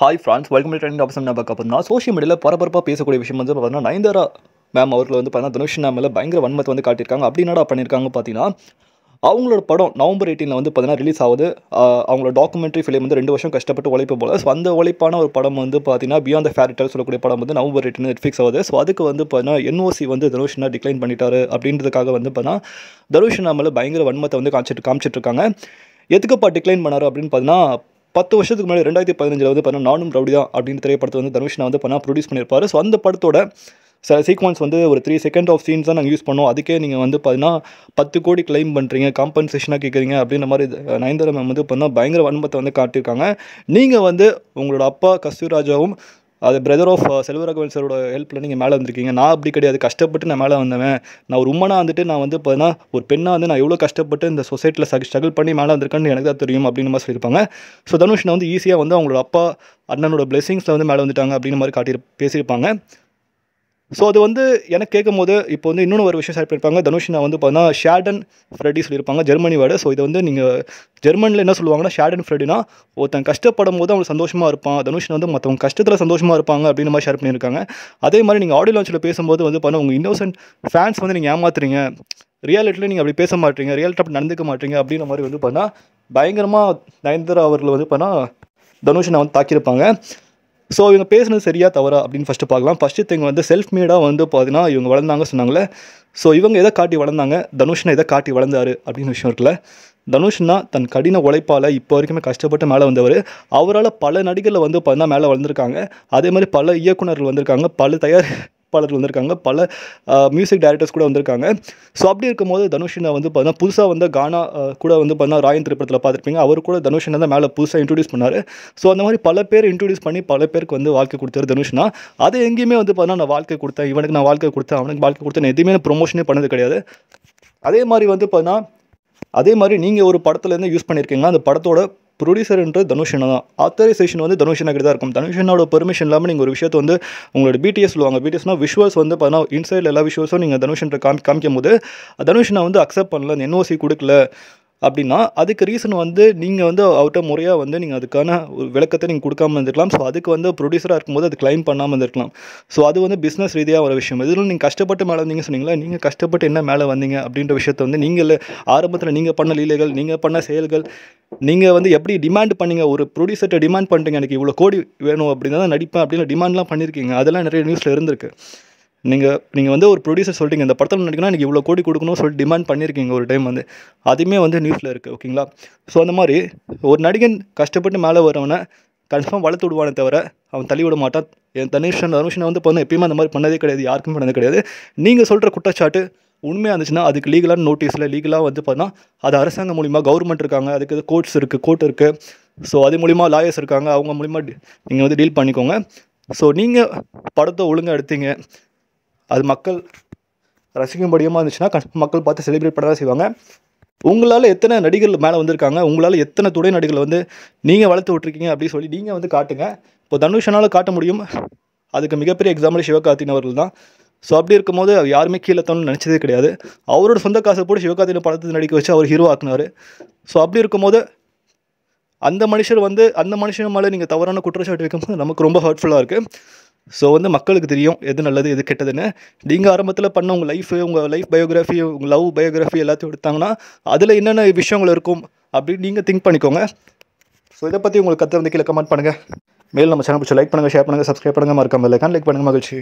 Hi France, welcome to trending topics. என்ன பார்க்க போறோம்னா, சோஷியல் மீடியாவில் பரபரப்பாக பேசக்கூடிய விஷயம் வந்து பார்த்தீங்கன்னா, நயன்தாரா மேம் அவர்கள் வந்து பார்த்தீங்கன்னா தனுஷ் மேல பயங்கர வன்மத்தை வந்து காட்டியிருக்காங்க. அப்படி என்னடா பண்ணியிருக்காங்க பார்த்தீங்கன்னா, அவங்களோட படம் நவம்பர் 18 வந்து பார்த்தீங்கன்னா ரிலீஸ் ஆகுது. அவங்களோட டாக்குமெண்ட்ரி ஃபிலிம் வந்து 2 வருஷம் கஷ்டப்பட்டு உழைப்பு போல. ஸோ அந்த உழைப்பான ஒரு படம் வந்து பார்த்தீங்கன்னா பியாண்ட் த ஃபேரி டேல் சொல்லக்கூடிய படம் வந்து நவம்பர் 18 நெட்ஃப்ளிக்ஸ் ஆகுது. ஸோ அதுக்கு வந்து பார்த்தீங்கன்னா என்ஓசி வந்து தனுஷ்னா டிக்ளைன் பண்ணிட்டாரு அப்படின்றதுக்காக வந்து பார்த்தீங்கன்னா தனுஷ் மேல பயங்கர வன்மத்தை வந்து காமிச்சிட்டு இருக்காங்க. எதுக்குப்பா டிக்ளைன் பண்ணாரு அப்படின்னு பார்த்தீங்கன்னா, 10 வருஷத்துக்கு முன்னாடி 2015 வந்து பார்த்தீங்கன்னா நானும் ரவுடி தான் அப்படின்னு திரைப்படத்தை வந்து தனுஷ்னா வந்து ப்ரொடியூஸ் பண்ணியிருப்பாரு. ஸோ அந்த படத்தோட சில சீக்வன்ஸ் வந்து ஒரு 3 செகண்ட் ஆஃப் சீன்ஸ் தான் நாங்கள் யூஸ் பண்ணோம். அதுக்கே நீங்கள் வந்து பார்த்தீங்கன்னா 10 கோடி கிளைம் பண்ணுறீங்க, காம்பன்சேஷனாக கேட்குறீங்க அப்படின்ற மாதிரி நயன்தாரா மேம் வந்து பார்த்தீங்கன்னா பயங்கர வன்மத்தை வந்து காட்டியிருக்காங்க. நீங்கள் வந்து உங்களோட அப்பா கஸ்தூராஜாவும் அது பிரதர் ஆஃப் செல்வராகவன் சாரோட ஹெல்ப்பில் நீங்கள் மேலே வந்திருக்கீங்க. நான் அப்படி கிடையாது, கஷ்டப்பட்டு நான் மேலே வந்தவன். நான் ஒரு உமனாக வந்துட்டு நான் வந்து பார்த்தீங்கன்னா ஒரு பெண்ணாக வந்து நான் எவ்வளோ கஷ்டப்பட்டு இந்த சொசைட்டியில் ஸ்ட்ரகிள் பண்ணி மேலே வந்திருக்கேன்னு எனக்கு தான் தெரியும் அப்படின்னு மாதிரி சொல்லியிருப்பாங்க. ஸோ தனுஷ்னை வந்து ஈஸியாக வந்து அவங்களோட அப்பா அண்ணனோட பிளெஸிங்ஸில் வந்து மேலே வந்துட்டாங்க அப்படின்னு மாதிரி பேசியிருப்பாங்க. ஸோ அது வந்து எனக்கு கேட்கும்போது இப்போ வந்து இன்னொன்று ஒரு விஷயம் ஷேர் பண்ணியிருப்பாங்க. தனுஷ்னா வந்து பார்த்தீங்கன்னா ஷேடன் ஃப்ரெடி சொல்லியிருப்பாங்க, ஜெர்மனி வேர்டு. ஸோ இது வந்து நீங்கள் ஜெர்மனியில் என்ன சொல்லுவாங்கன்னா, ஷேடன் ஃப்ரெடினா ஒருத்தன் கஷ்டப்படும் போது அவங்க சந்தோஷமாக இருப்பான். தனுஷ்னா வந்து மற்றவங்க கஷ்டத்தில் சந்தோஷமாக இருப்பாங்க அப்படின்னு மாதிரி ஷேர் பண்ணியிருக்காங்க. அதே மாதிரி நீங்கள் ஆடியோ லான்ச்சில் பேசும்போது வந்து பார்த்தீங்கன்னா உங்கள் இன்னோசன்ட் ஃபேன்ஸ் வந்து நீங்கள் ஏமாத்துறீங்க, ரியாலிட்டியில் நீங்கள் அப்படி பேச மாட்டீங்க, ரியாலிட்டி அப்படி நடந்துக்க மாட்டீங்க அப்படின்ற மாதிரி வந்து பார்த்தீங்கன்னா பயங்கரமாக நயன்தாரா அவர்கள் வந்து பார்த்தீங்கன்னா தனுஷனை வந்து தாக்கியிருப்பாங்க. ஸோ இவங்க பேசுனது சரியா தவறா அப்படின்னு ஃபஸ்ட்டு பார்க்கலாம். ஃபஸ்ட்டு திங் வந்து செல்ஃப் மேடாக வந்து பார்த்தீங்கன்னா இவங்க வளர்ந்தாங்க சொன்னாங்களே. ஸோ இவங்க எதை காட்டி வளர்ந்தாங்க, தனுஷ்னா எதை காட்டி வளர்ந்தாரு அப்படின்னு விஷயம் இருக்குல்ல. தனுஷ்னா தன் கடின உழைப்பால் இப்போ வரைக்குமே கஷ்டப்பட்டு மேலே வந்தவர். அவரால் பல நடிகர்கள் வந்து பார்த்தீங்கன்னா மேலே வந்திருக்காங்க. அதே மாதிரி பல இயக்குனர்கள் வந்திருக்காங்க, பல தயாரிப்பாளர்கள் வந்திருக்காங்க, பல மியூசிக் டைரக்டர்ஸ் கூட வந்திருக்காங்க. ஸோ அப்படி இருக்கும்போது தனுஷ்னா வந்து பார்த்தீங்கன்னா புதுசாக வந்து கானா கூட வந்து பார்த்தீங்கன்னா ராயன் திரைப்படத்தில் பார்த்துருப்பீங்க. அவர் கூட தனுஷ்னா தான் மேலே புதுசாக இன்ட்ரடியூஸ் பண்ணார். ஸோ அந்த மாதிரி பல பேர் இன்ட்ரடியூஸ் பண்ணி பல பேருக்கு வந்து வாழ்க்கை கொடுத்தாரு தனுஷ்னா. அது எங்கேயுமே வந்து பார்த்தீங்கன்னா நான் வாழ்க்கை கொடுத்தேன், இவனுக்கு நான் வாழ்க்கை கொடுத்தேன், அவனுக்கு வாழ்க்கை கொடுத்தேன், எதுவுமே ப்ரொமோஷனே பண்ணது கிடையாது. அதே மாதிரி வந்து பார்த்தீங்கன்னா அதே மாதிரி நீங்கள் ஒரு படத்துலேருந்து யூஸ் பண்ணியிருக்கீங்க, அந்த படத்தோட ப்ரொடியூசர்ன்ற தனுஷ்னா தான். ஆத்தரைசேஷன் வந்து தனுஷ்னா கிட்ட தான் இருக்கும். தனுஷ்னாவோட பெர்மிஷன் இல்லாமல் நீங்கள் ஒரு விஷயத்தை வந்து உங்களோட பிடிஎஸ் சொல்லுவாங்க. பிடிஎஸ்னா விஷுவல்ஸ் வந்து பார்த்தீங்கன்னா இன்சைடில் எல்லா விஷுவல்ஸும் நீங்கள் தனுஷ்ன்ற காமிக்கும் போது தனுஷ்னா வந்து அக்செப்ட் பண்ணல, அந்த என்ஓசி கொடுக்கல அப்படின்னா அதுக்கு ரீசன் வந்து நீங்கள் வந்து அவர்கிட்ட முறையாக வந்து நீங்கள் அதுக்கான ஒரு விளக்கத்தை நீங்கள் கொடுக்காமல் இருந்திருக்கலாம். ஸோ அதுக்கு வந்து ப்ரொடியூசராக இருக்கும்போது அது கிளைம் பண்ணாமல் இருந்திருக்கலாம். ஸோ அது வந்து பிஸ்னஸ் ரீதியாக ஒரு விஷயம். இதில் நீங்கள் கஷ்டப்பட்டு மேலே வந்தீங்க சொன்னீங்களா, நீங்கள் கஷ்டப்பட்டு என்ன மேலே வந்தீங்க அப்படின்ற விஷயத்தை வந்து நீங்கள் ஆரம்பத்தில் நீங்கள் பண்ண லீலைகள், நீங்கள் பண்ண செயல்கள், நீங்கள் வந்து எப்படி டிமாண்ட் பண்ணீங்க, ஒரு ப்ரொடியூசர்கிட்ட டிமாண்ட் பண்ணிட்டீங்க எனக்கு இவ்வளோ கோடி வேணும் அப்படின்னு தான் நடிப்பேன் அப்படின்னு டிமாண்ட்லாம் பண்ணியிருக்கீங்க. அதெல்லாம் நிறைய நியூஸில் இருந்திருக்கு. நீங்கள் வந்து ஒரு ப்ரொடியூசர் சொல்லிட்டீங்க இந்த படத்தில் நடிக்கணும் எனக்கு இவ்வளோ கோடி கொடுக்கணும்னு சொல்லிட்டு டிமாண்ட் பண்ணியிருக்கீங்க ஒரு டைம் வந்து. அதுவுமே வந்து நியூஸில் இருக்குது, ஓகேங்களா. ஸோ அந்த மாதிரி ஒரு நடிகன் கஷ்டப்பட்டு மேலே வரவனை கன்ஃபார்ம் வளர்த்து விடுவானே தவிர அவன் தள்ளி விட மாட்டான். என் தனுஷனை வந்து பண்ண எப்பயுமே அந்த மாதிரி பண்ணதே கிடையாது, யாருக்குமே பண்ணதே கிடையாது. நீங்கள் சொல்கிற குற்றச்சாட்டு உண்மையாக இருந்துச்சுன்னா அதுக்கு லீகலான நோட்டீஸில் லீகலாக வந்து பார்த்தீங்கன்னா அது அரசாங்கம் மூலிமா கவர்மெண்ட் இருக்காங்க, அதுக்கு கோர்ட்ஸ் இருக்குது, கோர்ட் இருக்குது. ஸோ அது மூலிமா லாயர்ஸ் இருக்காங்க, அவங்க மூலிமா நீங்கள் வந்து டீல் பண்ணிக்கோங்க. ஸோ நீங்கள் படத்தை ஒழுங்காக எடுத்தீங்க, அது மக்கள் ரசிக்கும்படியமாக இருந்துச்சுன்னா மக்கள் பார்த்து செலிப்ரேட் பண்ண தான் செய்வாங்க. உங்களால் எத்தனை நடிகர்கள் மேலே வந்திருக்காங்க, உங்களால் எத்தனை துணை நடிகர்கள் வந்து நீங்கள் வளர்த்து விட்ருக்கீங்க அப்படின்னு சொல்லி நீங்கள் வந்து காட்டுங்க. இப்போ தனுஷனால் காட்ட முடியும், அதுக்கு மிகப்பெரிய எக்ஸாம்பிள் சிவகார்த்திகேயன் அவர்கள் தான். ஸோ அப்படி இருக்கும்போது அவர் யாருமே கீழே தோணுன்னு நினச்சதே கிடையாது. அவரோட சொந்த காசை போட்டு சிவகார்த்திகேயன் படத்தை நடிக்க வச்சு அவர் ஹீரோ ஆக்குனார். ஸோ அப்படி இருக்கும்போது அந்த மனுஷன் மேலே நீங்கள் தவறான குற்றச்சாட்டு வைக்கும்போது நமக்கு ரொம்ப ஹர்ட்ஃபுல்லாக இருக்குது. ஸோ வந்து மக்களுக்கு தெரியும் எது நல்லது எது கெட்டதுன்னு. நீங்கள் ஆரம்பத்தில் பண்ண உங்கள் லைஃப் பயோகிராஃபி, உங்கள் லவ் பயோகிராஃபி எல்லாத்தையும் எடுத்தாங்கன்னா அதில் என்னென்ன விஷயங்கள் இருக்கும் அப்படின்னு நீங்கள் திங்க் பண்ணிக்கோங்க. ஸோ இதை பற்றி உங்களுக்கு கருத்து வந்து கீழே கமெண்ட் பண்ணுங்கள். மேலும் நம்ம சேனல் பிடிச்ச லைக் பண்ணுங்கள், ஷேர் பண்ணுங்கள், சப்ஸ்கிரைப் பண்ணுங்கள், மறக்காம லைக் பண்ணுங்கள். மகிழ்ச்சி.